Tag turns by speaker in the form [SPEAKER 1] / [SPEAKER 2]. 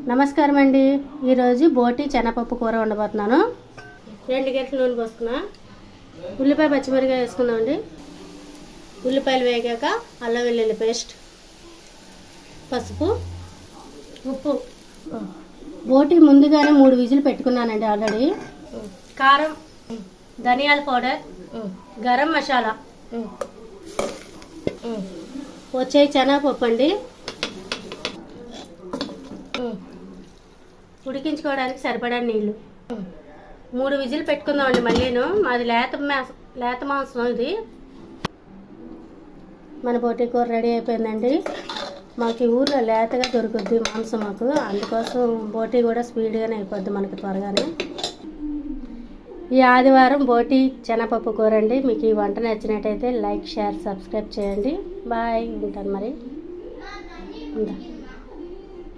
[SPEAKER 1] నమస్కారం అండి. ఈరోజు బోటి శనగపప్పు కూర వండబోతున్నాను. 2 గంటల నూనె పోసుకున్నా. ఉల్లిపాయ పచ్చిమిరపకాయ వేసుకుందామండి. ఉల్లిపాయలు వేగాక అల్లం వెల్లుల్లి పేస్ట్, పసుపు, ఉప్పు. బోటి ముందుగానే 3 విజిల్ పెట్టుకున్నానండి ఆల్రెడీ. కారం, ధనియాల పౌడర్, గరం మసాలా, వచ్చే శనగపప్పు అండి. ఉడికించుకోవడానికి సరిపడా నీళ్ళు. 3 విజిల్ పెట్టుకుందామండి. మళ్ళీను మాది లేత మాంసం ఇది. మన బోటి కూర రెడీ అయిపోయిందండి. మాకు ఈ ఊర్లో లేతగా దొరుకుద్ది మాంసం మాకు, అందుకోసం బోటి కూడా స్పీడ్గానే అయిపోద్ది మనకి త్వరగానే. ఈ ఆదివారం బోటి శనగపప్పు కూర అండి. మీకు ఈ వంట నచ్చినట్టయితే లైక్, షేర్, సబ్స్క్రైబ్ చేయండి. బాయ్. ఉంటాను మరి. ఉంటా.